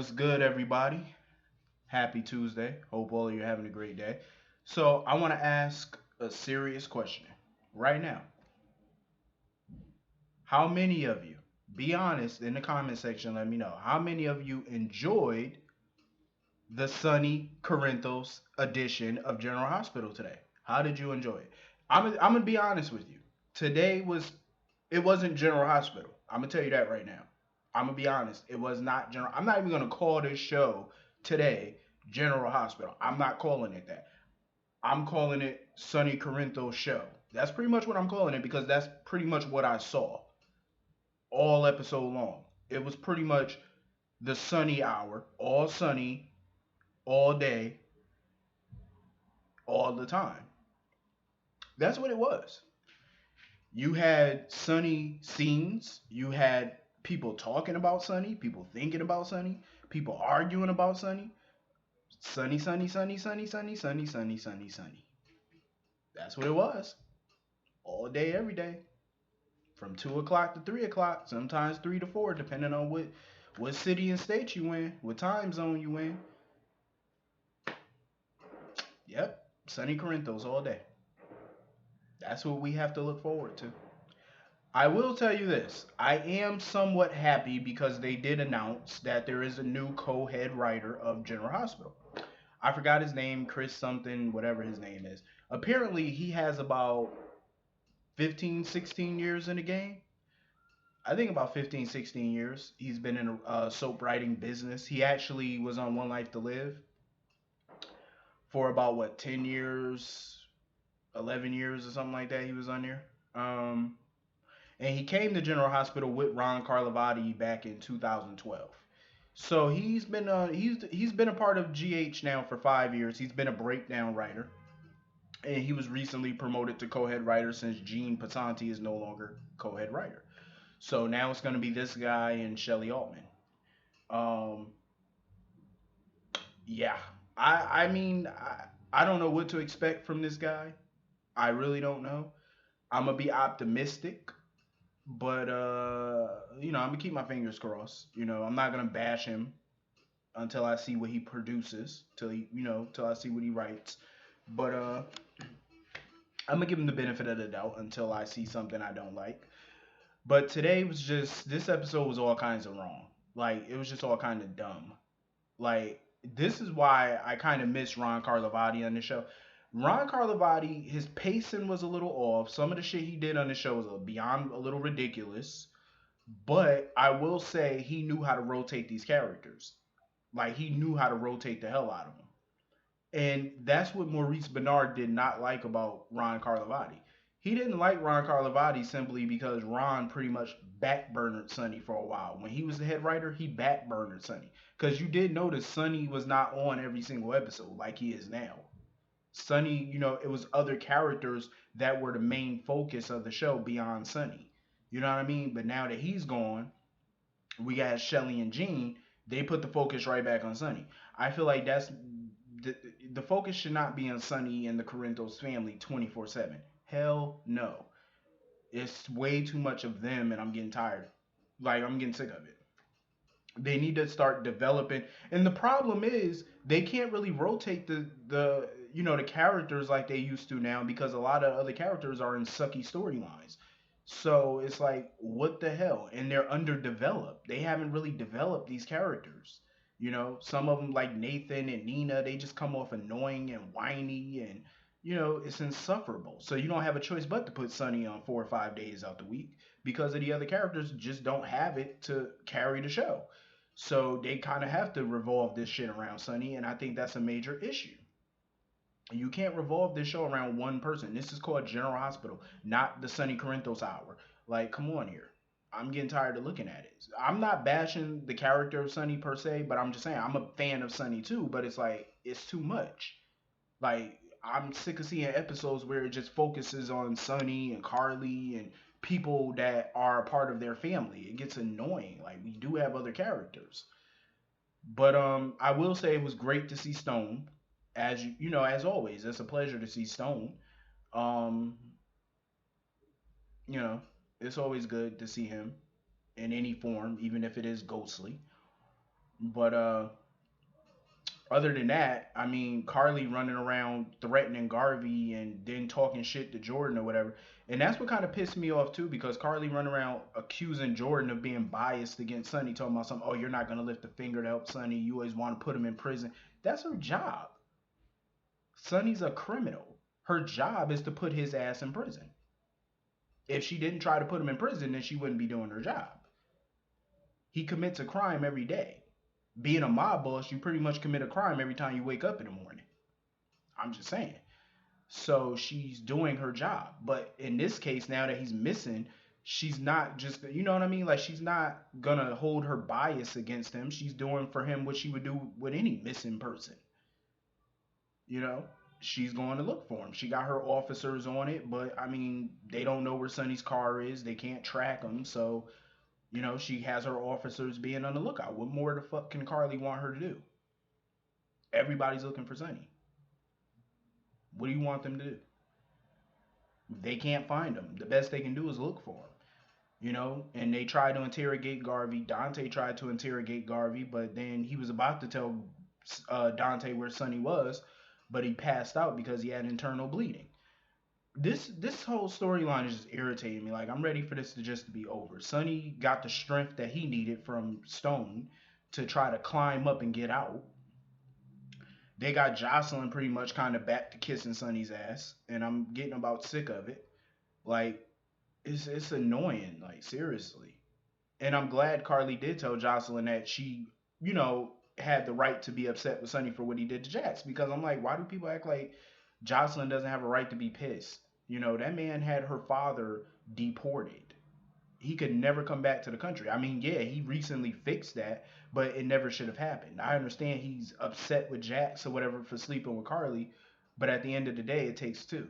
What's good, everybody? Happy Tuesday. Hope all of you are having a great day. So, I want to ask a serious question right now. How many of you, be honest in the comment section, let me know, how many of you enjoyed the Sonny Corinthos edition of General Hospital today? How did you enjoy it? I'm gonna be honest with you. Today it wasn't General Hospital. I'm gonna tell you that right now. I'm gonna be honest. It was not General. I'm not even gonna call this show today General Hospital. I'm not calling it that. I'm calling it Sonny Corinthos Show. That's pretty much what I'm calling it because that's pretty much what I saw all episode long. It was pretty much the Sunny hour, all sunny, all day, all the time. That's what it was. You had sunny scenes. You had people talking about Sunny, people thinking about Sunny, people arguing about Sunny. Sunny, sunny, sunny, sunny, sunny, sunny, sunny, sunny, sunny. That's what it was. All day, every day. From 2 o'clock to 3 o'clock, sometimes 3 to 4, depending on what city and state you in, what time zone you in. Yep, Sunny Corinthos all day. That's what we have to look forward to. I will tell you this. I am somewhat happy because they did announce that there is a new co-head writer of General Hospital. I forgot his name, Chris something, whatever his name is. Apparently, he has about 15, 16 years in the game. I think about 15, 16 years. He's been in a soap writing business. He actually was on One Life to Live for about, what, 10 years, 11 years or something like that. He was on there. Um, and he came to General Hospital with Carla Body back in 2012. So he's been a part of GH now for 5 years. He's been a breakdown writer, and he was recently promoted to co-head writer since Gene Pasanti is no longer co-head writer. So now it's going to be this guy and Shelly Altman. Um, yeah, I don't know what to expect from this guy. I really don't know. I'm gonna be optimistic, but I'm gonna keep my fingers crossed. I'm not gonna bash him until I see what he produces, till I see what he writes. But I'm gonna give him the benefit of the doubt until I see something I don't like. But today was just this episode was all kinds of wrong. Like it was just all kind of dumb. Like this is why I kind of miss Ron Carlivati on the show. Ron Carlivati, his pacing was a little off. Some of the shit he did on the show was beyond a little ridiculous. But I will say he knew how to rotate these characters. Like he knew how to rotate the hell out of them. And that's what Maurice Bernard did not like about Ron Carlivati. He didn't like Ron Carlivati simply because Ron pretty much backburnered Sonny for a while. When he was the head writer, he backburnered Sonny. Because you did notice Sonny was not on every single episode like he is now. Sonny, it was other characters that were the main focus of the show beyond Sonny. You know what I mean? But now that he's gone, we got Shelly and Gene. They put the focus right back on Sonny. I feel like the, the focus should not be on Sonny and the Corinthos family 24/7. Hell no. It's way too much of them and I'm getting tired. Like I'm getting sick of it. They need to start developing and the problem is they can't really rotate the characters like they used to now because a lot of other characters are in sucky storylines. So it's like, what the hell? And they're underdeveloped. They haven't really developed these characters. Some of them like Nathan and Nina, they just come off annoying and whiny and it's insufferable. So you don't have a choice but to put Sunny on 4 or 5 days out the week because of the other characters just don't have it to carry the show. So they kind of have to revolve this shit around Sunny, and I think that's a major issue. You can't revolve this show around one person. This is called General Hospital, not the Sonny Corinthos Hour. Like, come on here. I'm getting tired of looking at it. I'm not bashing the character of Sonny per se, but I'm just saying I'm a fan of Sonny too. But it's like it's too much. Like I'm sick of seeing episodes where it just focuses on Sonny and Carly and people that are a part of their family. It gets annoying. Like we do have other characters. But I will say it was great to see Stone. As as always, it's a pleasure to see Stone. Um, you know, it's always good to see him in any form, even if it is ghostly. But other than that, I mean, Carly running around threatening Garvey and then talking shit to Jordan or whatever. And that's what kind of pissed me off too, because Carly running around accusing Jordan of being biased against Sonny, talking about something, oh, you're not going to lift a finger to help Sonny. You always want to put him in prison. That's her job. Sonny's a criminal. Her job is to put his ass in prison. If she didn't try to put him in prison, then she wouldn't be doing her job. He commits a crime every day. Being a mob boss, you pretty much commit a crime every time you wake up in the morning. I'm just saying. So she's doing her job. But in this case, now that he's missing, she's not just, you know what I mean? Like, she's not gonna hold her bias against him. She's doing for him what she would do with any missing person. You know, she's going to look for him. She got her officers on it, but I mean, they don't know where Sonny's car is. They can't track him. So, you know, she has her officers being on the lookout. What more the fuck can Carly want her to do? Everybody's looking for Sonny. What do you want them to do? They can't find him. The best they can do is look for him. You know, and they tried to interrogate Garvey. Dante tried to interrogate Garvey, but then he was about to tell Dante where Sonny was, but he passed out because he had internal bleeding. This whole storyline is just irritating me. Like, I'm ready for this to just be over. Sonny got the strength that he needed from Stone to try to climb up and get out. They got Jocelyn pretty much kind of back to kissing Sonny's ass, and I'm getting about sick of it. Like, it's annoying. Like, seriously. And I'm glad Carly did tell Jocelyn that she, you know, had the right to be upset with Sonny for what he did to Jax. Because I'm like, why do people act like Jocelyn doesn't have a right to be pissed? You know, that man had her father deported. He could never come back to the country. I mean, yeah, he recently fixed that, but it never should have happened. I understand he's upset with Jax or whatever for sleeping with Carly, but at the end of the day, it takes two.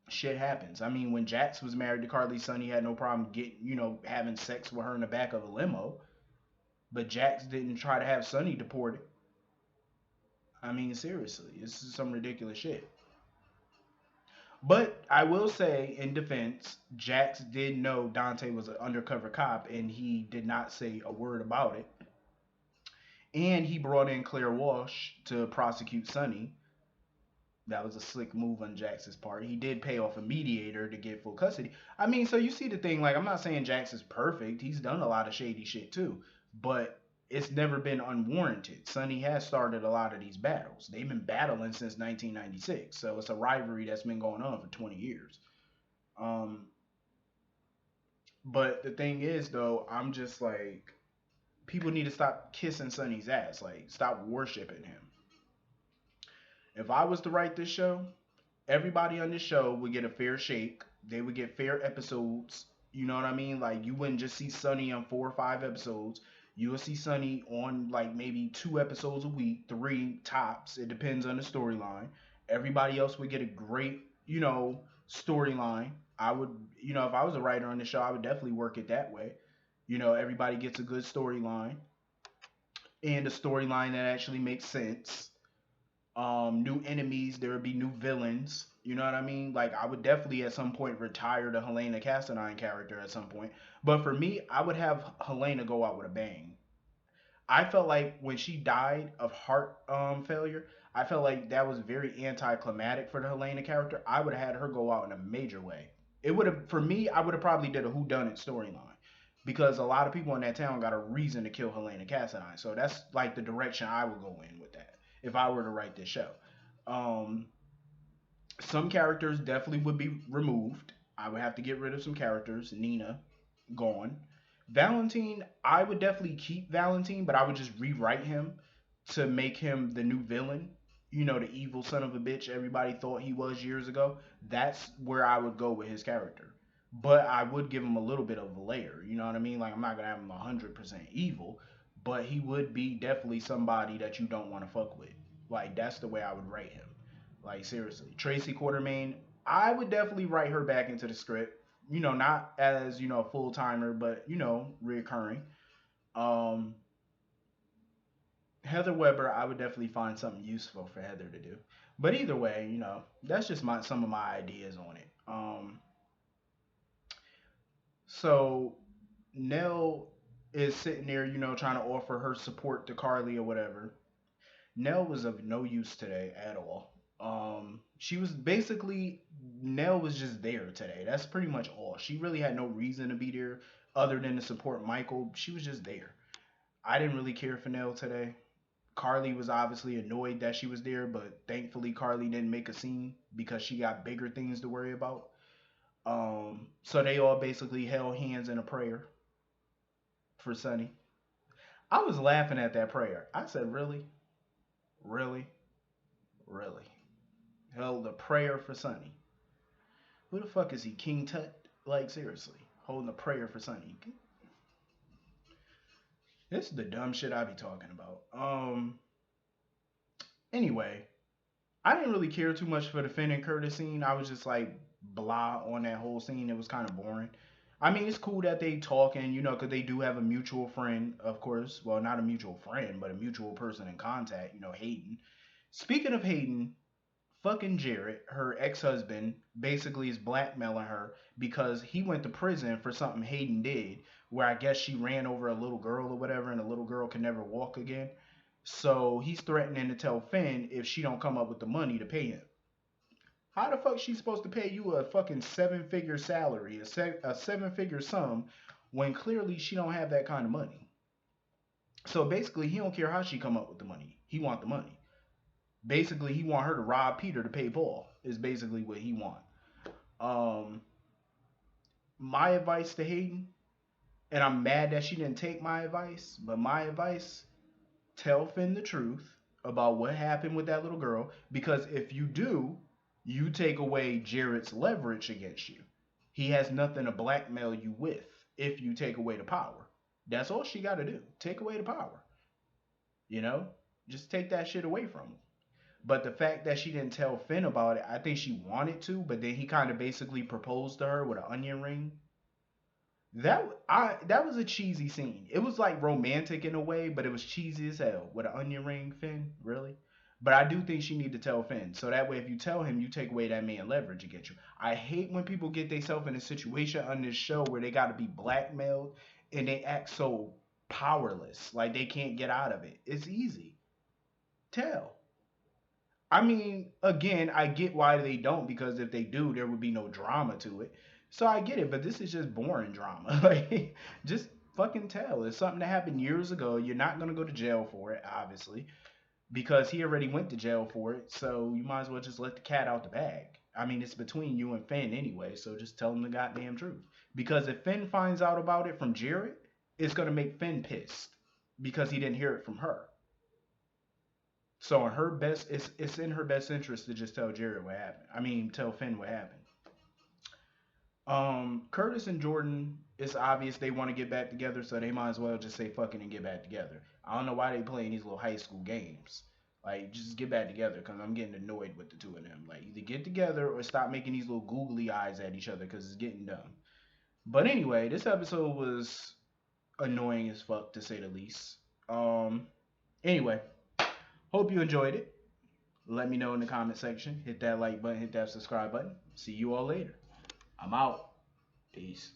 Shit happens. I mean, when Jax was married to Carly's son, he had no problem getting, you know, having sex with her in the back of a limo. But Jax didn't try to have Sonny deported. I mean, seriously, this is some ridiculous shit. But I will say, in defense, Jax did know Dante was an undercover cop, and he did not say a word about it. And he brought in Claire Walsh to prosecute Sonny. That was a slick move on Jax's part. He did pay off a mediator to get full custody. I mean, so you see the thing, like, I'm not saying Jax is perfect. He's done a lot of shady shit too. But it's never been unwarranted. Sonny has started a lot of these battles. They've been battling since 1996. So it's a rivalry that's been going on for 20 years. Um, but the thing is, though, I'm just like, people need to stop kissing Sonny's ass. Like, stop worshiping him. If I was to write this show, everybody on this show would get a fair shake. They would get fair episodes. You know what I mean? Like, you wouldn't just see Sonny on 4 or 5 episodes. You would see Sonny on like maybe 2 episodes a week, three tops. It depends on the storyline. Everybody else would get a great, you know, storyline. I would, you know, if I was a writer on the show, I would definitely work it that way. You know, everybody gets a good storyline and a storyline that actually makes sense. New enemies, there would be new villains. You know what I mean? Like, I would definitely at some point retire the Helena Cassadine character at some point. But for me, I would have Helena go out with a bang. I felt like when she died of heart failure, I felt like that was very anticlimactic for the Helena character. I would have had her go out in a major way. It would have, for me, I would have probably did a whodunit storyline because a lot of people in that town got a reason to kill Helena Cassadine. So that's like the direction I would go in with that if I were to write this show. Um, some characters definitely would be removed. I would have to get rid of some characters. Nina, gone. Valentine, I would definitely keep Valentine, but I would just rewrite him to make him the new villain. You know, the evil son of a bitch everybody thought he was years ago. That's where I would go with his character. But I would give him a little bit of a layer. You know what I mean? Like, I'm not going to have him 100% evil, but he would be definitely somebody that you don't want to fuck with. Like, that's the way I would write him. Like, seriously. Tracy Quartermain, I would definitely write her back into the script. You know, not as, you know, a full timer, but, you know, reoccurring. Um, Heather Weber, I would definitely find something useful for Heather to do. But either way, you know, that's just some of my ideas on it. So Nell, is sitting there, trying to offer her support to Carly or whatever. Nell was of no use today at all. She was basically Nell was just there today. That's pretty much all. She really had no reason to be there other than to support Michael. She was just there. I didn't really care for Nell today. Carly was obviously annoyed that she was there, but thankfully Carly didn't make a scene because she got bigger things to worry about. So they all basically held hands in a prayer for Sonny. I was laughing at that prayer. I said, really? Really? Really? Held a prayer for Sonny. Who the fuck is he? King Tut? Like, seriously. Holding a prayer for Sonny. This is the dumb shit I be talking about. Anyway, I didn't really care too much for the Finn and Curtis scene. I was just like blah on that whole scene. It was kind of boring. I mean, it's cool that they talking, because they do have a mutual friend, of course. Well, not a mutual friend, but a mutual person in contact, Hayden. Speaking of Hayden, fucking Jared, her ex-husband, basically is blackmailing her because he went to prison for something Hayden did, where I guess she ran over a little girl or whatever, and the little girl can never walk again. So he's threatening to tell Finn if she don't come up with the money to pay him. How the fuck she supposed to pay you a fucking seven-figure salary, a seven-figure sum, when clearly she don't have that kind of money? So basically, he don't care how she come up with the money. He want the money. Basically, he want her to rob Peter to pay Paul. Is basically what he want. Um, my advice to Hayden, and I'm mad that she didn't take my advice, but my advice: tell Finn the truth about what happened with that little girl, because if you do, you take away Jared's leverage against you. He has nothing to blackmail you with if you take away the power. That's all she got to do. Take away the power. You know? Just take that shit away from him. But the fact that she didn't tell Finn about it, I think she wanted to, but then he kind of basically proposed to her with an onion ring. That was a cheesy scene. It was like romantic in a way, but it was cheesy as hell with an onion ring, Finn. Really? But I do think she need to tell Finn, so that way if you tell him, you take away that man leverage against you. I hate when people get themselves in a situation on this show where they got to be blackmailed and they act so powerless, like they can't get out of it. It's easy. Tell. I mean, again, I get why they don't, because if they do, there would be no drama to it. So I get it, but this is just boring drama. Like, just fucking tell. It's something that happened years ago. You're not gonna go to jail for it, obviously, because he already went to jail for it. So you might as well just let the cat out the bag. I mean, it's between you and Finn anyway, so just tell him the goddamn truth. Because if Finn finds out about it from Jared, it's gonna make Finn pissed because he didn't hear it from her. So in her best, it's in her best interest to just tell Jared what happened. I mean, tell Finn what happened. Curtis and Jordan, it's obvious they want to get back together, so they might as well just say fucking and get back together. I don't know why they playing these little high school games. Like, just get back together, because I'm getting annoyed with the two of them. Like, either get together or stop making these little googly eyes at each other, because it's getting dumb. But anyway, this episode was annoying as fuck, to say the least. Anyway, hope you enjoyed it. Let me know in the comment section. Hit that like button, hit that subscribe button. See you all later. I'm out. Peace.